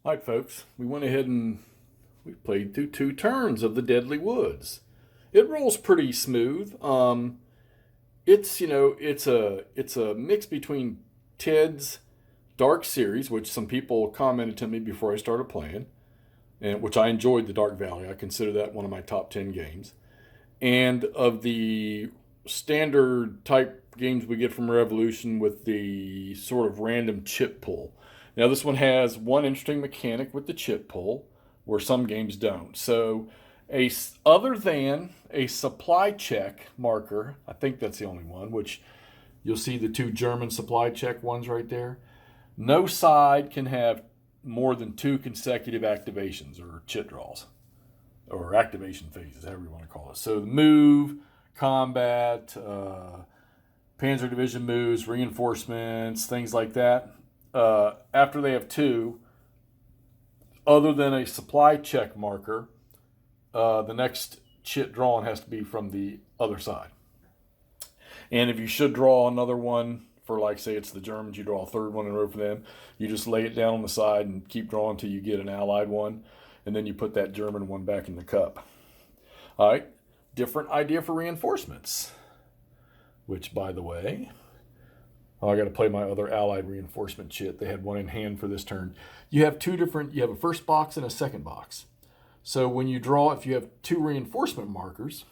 All right, folks, we went ahead and we played through 2 turns of the Deadly Woods. It rolls pretty smooth. It's a mix between Ted's Dark series, which some people commented to me before I started playing, and which I enjoyed the Dark Valley. I consider that one of my top 10 games, and of the standard type games we get from Revolution with the sort of random chip pull. Now, this one has one interesting mechanic with the chip pull, where some games don't. So, other than a supply check marker, I think that's the only one, which you'll see the 2 German supply check ones right there. No side can have more than 2 consecutive activations or chit draws, or activation phases, however you want to call it. So, the move, combat, Panzer Division moves, reinforcements, things like that. After they have 2, other than a supply check marker, the next chit drawn has to be from the other side. And if you should draw another one for, like, say it's the Germans, you draw a 3rd one in a row for them, you just lay it down on the side and keep drawing until you get an allied one, and then you put that German one back in the cup. All right, different idea for reinforcements, which, by the way, I got to play my other allied reinforcement chit. They had one in hand for this turn. You have a first box and a second box. So when you draw, if you have 2 reinforcement markers,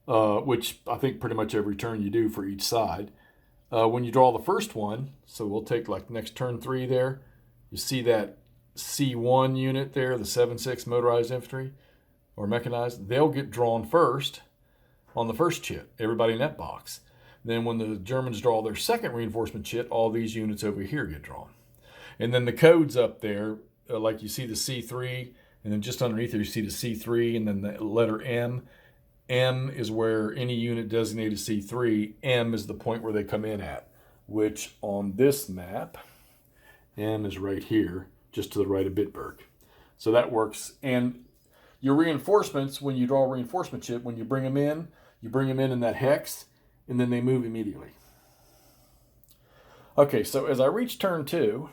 which I think pretty much every turn you do for each side, when you draw the first one, so we'll take like next turn 3 there, you see that C1 unit there, the 7.6 motorized infantry or mechanized, they'll get drawn first on the first chit, everybody in that box. Then when the Germans draw their second reinforcement chit, all these units over here get drawn. And then the codes up there, like you see the C3, and then just underneath there you see the C3 and then the letter M. M is where any unit designated C3, M is the point where they come in at, which on this map, M is right here, just to the right of Bitburg. So that works. And your reinforcements, when you draw a reinforcement chit, when you bring them in that hex, and then they move immediately. Okay, so as I reach turn 2,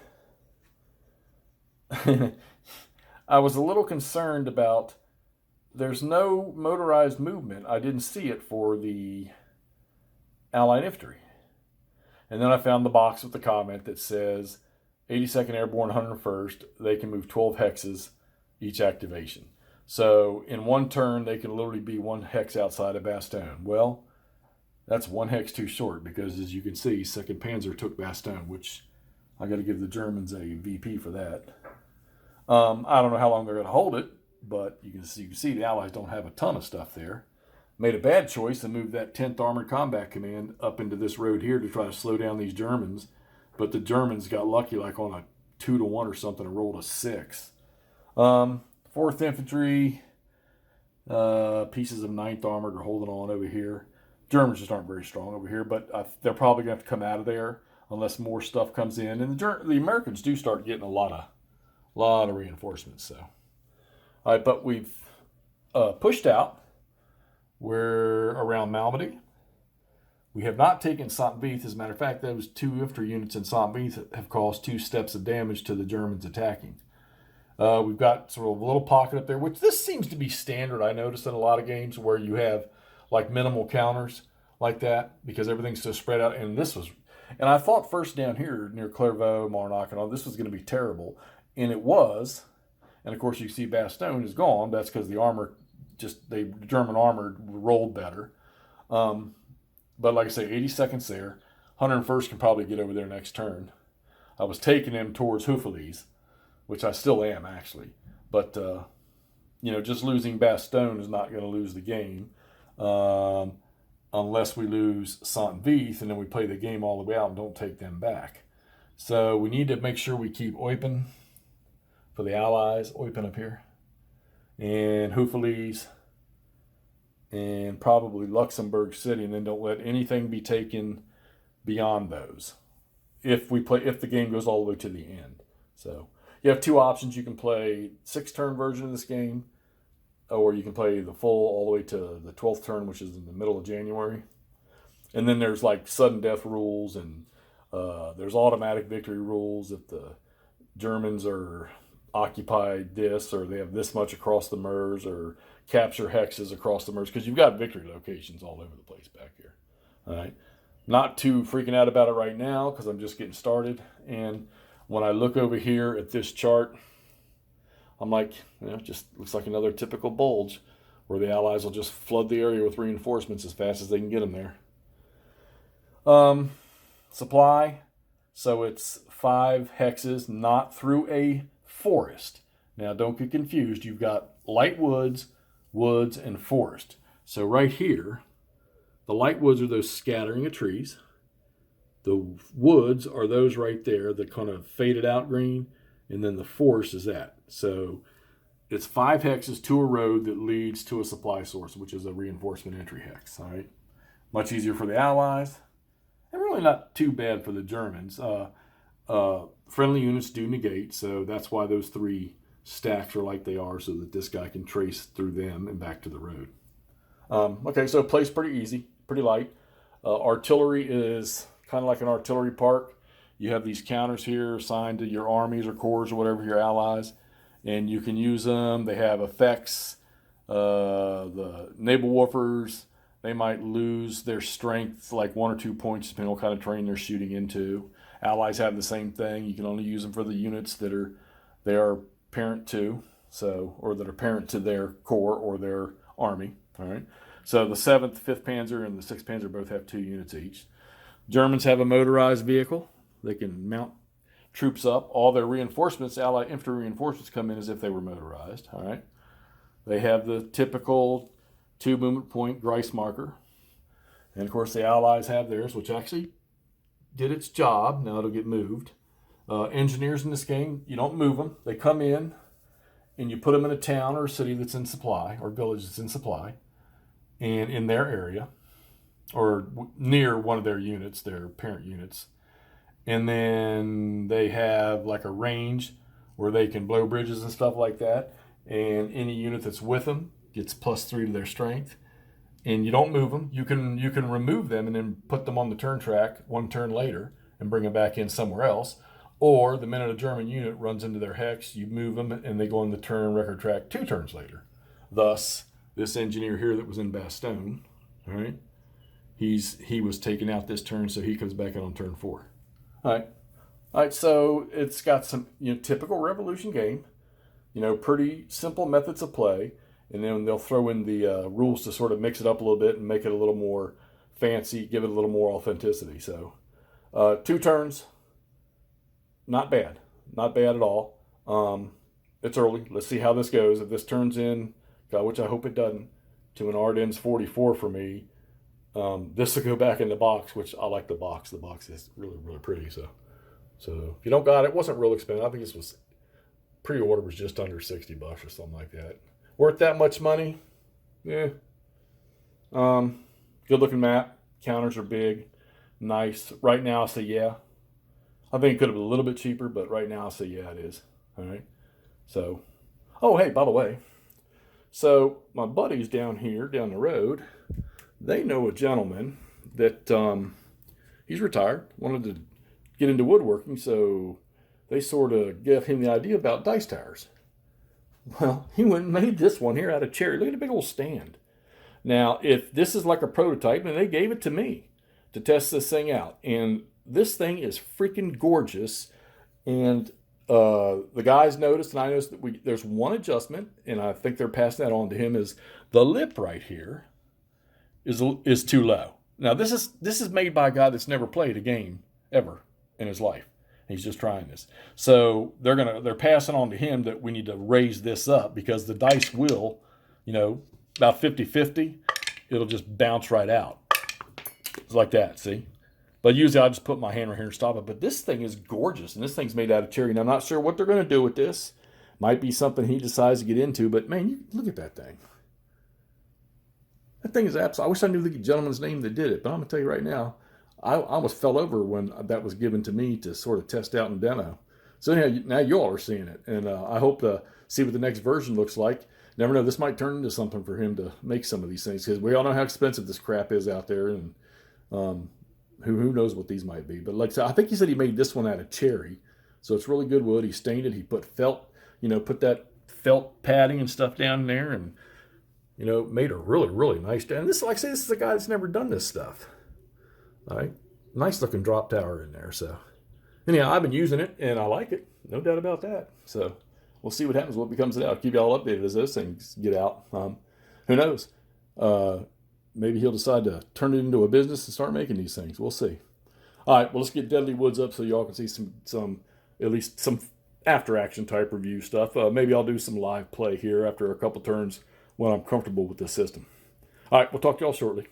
I was a little concerned about there's no motorized movement. I didn't see it for the Allied infantry. And then I found the box with the comment that says 82nd Airborne 101st, they can move 12 hexes each activation. So in one turn, they can literally be 1 hex outside of Bastogne. Well, that's 1 hex too short because, as you can see, 2nd Panzer took Bastogne, which I got to give the Germans a VP for that. I don't know how long they're going to hold it, but you can see the Allies don't have a ton of stuff there. Made a bad choice and moved that 10th Armored Combat Command up into this road here to try to slow down these Germans, but the Germans got lucky, like on a 2-1 or something, and rolled a 6. 4th Infantry, pieces of 9th Armored are holding on over here. Germans just aren't very strong over here, but they're probably going to have to come out of there unless more stuff comes in. And the Americans do start getting a lot of reinforcements. So, all right, but we've pushed out. We're around Malmedy. We have not taken Saint-Vith. As a matter of fact, those 2 infantry units in Saint-Vith have caused 2 steps of damage to the Germans attacking. We've got sort of a little pocket up there, which this seems to be standard. I noticed in a lot of games where you have like minimal counters like that because everything's so spread out. And I thought first down here near Clairvaux, Marnock, and all this was going to be terrible, and it was. And of course, you see Bastogne is gone. That's because the German armor rolled better. But like I say, 80 seconds there. 101st can probably get over there next turn. I was taking him towards Houffalize, which I still am actually, but just losing Bastogne is not going to lose the game. Unless we lose Saint-Vith and then we play the game all the way out and don't take them back. So we need to make sure we keep Eupen for the Allies, Eupen up here, and Houffalize, and probably Luxembourg City, and then don't let anything be taken beyond those if the game goes all the way to the end. So you have 2 options. You can play 6-turn version of this game, or you can play the full all the way to the 12th turn, which is in the middle of January. And then there's like sudden death rules, and there's automatic victory rules if the Germans are occupied this, or they have this much across the MERS, or capture hexes across the MERS, because you've got victory locations all over the place back here. All right. Not too freaking out about it right now because I'm just getting started. And when I look over here at this chart, I'm like, it just looks like another typical bulge where the Allies will just flood the area with reinforcements as fast as they can get them there. Supply. So it's 5 hexes, not through a forest. Now, don't get confused. You've got light woods, and forest. So right here, the light woods are those scattering of trees. The woods are those right there, the kind of faded out green. And then the forest is that. So it's 5 hexes to a road that leads to a supply source, which is a reinforcement entry hex. All right. Much easier for the Allies. And really not too bad for the Germans. Friendly units do negate, so that's why those 3 stacks are like they are, so that this guy can trace through them and back to the road. Okay, so plays pretty easy, pretty light. Artillery is kind of like an artillery park. You have these counters here assigned to your armies or corps or whatever, your allies, and you can use them. They have effects. The naval woofers, they might lose their strength like 1 or 2 points depending on what kind of terrain they're shooting into. Allies have the same thing. You can only use them for the units that they are parent to, or that are parent to their corps or their army. All right. So the 7th, 5th Panzer, and the 6th Panzer both have 2 units each. Germans have a motorized vehicle. They can mount troops up. All their reinforcements, Allied infantry reinforcements, come in as if they were motorized. All right. They have the typical 2 movement point Grice marker. And of course the Allies have theirs, which actually did its job. Now it'll get moved. Engineers in this game, you don't move them. They come in and you put them in a town or a city that's in supply, or village that's in supply, and in their area, or near one of their units, their parent units. And then they have like a range where they can blow bridges and stuff like that. And any unit that's with them gets +3 to their strength. And you don't move them. You can remove them and then put them on the turn track 1 turn later and bring them back in somewhere else. Or the minute a German unit runs into their hex, you move them and they go on the turn record track 2 turns later. Thus, this engineer here that was in Bastogne, all right, he was taken out this turn, so he comes back in on turn 4. All right. So it's got some typical Revolution game, pretty simple methods of play. And then they'll throw in the rules to sort of mix it up a little bit and make it a little more fancy, give it a little more authenticity. So 2 turns, not bad. Not bad at all. It's early. Let's see how this goes. If this turns in, which I hope it doesn't, to an Ardennes 44 for me, this will go back in the box, which I like the box. The box is really, really pretty. So if you don't got it, wasn't real expensive. I think this was, pre-order was just under $60 or something like that. Worth that much money? Yeah. Good looking map. Counters are big. Nice. Right now I say yeah. I think it could have been a little bit cheaper, but right now I say yeah, it is. All right. So, oh, hey, by the way. So my buddies down here, down the road, they know a gentleman that he's retired, wanted to get into woodworking, so they sort of gave him the idea about dice towers. Well, he went and made this one here out of cherry. Look at the big old stand. Now, if this is like a prototype, and they gave it to me to test this thing out, and this thing is freaking gorgeous. And the guys noticed, and I noticed that there's one adjustment, and I think they're passing that on to him, is the lip right here is too low. Now, this is made by a guy that's never played a game ever in his life. He's just trying this. So they're passing on to him that we need to raise this up because the dice will, about 50-50, it'll just bounce right out. It's like that, see? But usually I just put my hand right here and stop it. But this thing is gorgeous, and this thing's made out of cherry. And I'm not sure what they're going to do with this. Might be something he decides to get into, but man, look at that thing. That thing is absolute. I wish I knew the gentleman's name that did it, but I'm going to tell you right now, I almost fell over when that was given to me to sort of test out and demo. So anyhow, now you all are seeing it, and I hope to see what the next version looks like. Never know, this might turn into something for him to make some of these things, because we all know how expensive this crap is out there, and who knows what these might be. But like I said, I think he said he made this one out of cherry, So it's really good wood. He stained it. He put felt, put that felt padding and stuff down there, and made a really, really nice. And this, like I say, this is a guy that's never done this stuff. All right, nice looking drop tower in there. So anyhow, I've been using it and I like it, no doubt about that. So we'll see what happens, what becomes of it. I'll keep y'all updated as those things get out. Who knows? Maybe he'll decide to turn it into a business and start making these things. We'll see. All right, well, let's get Deadly Woods up so y'all can see some at least some after action type review stuff. Maybe I'll do some live play here after a couple turns when I'm comfortable with the system. All right, we'll talk to y'all shortly.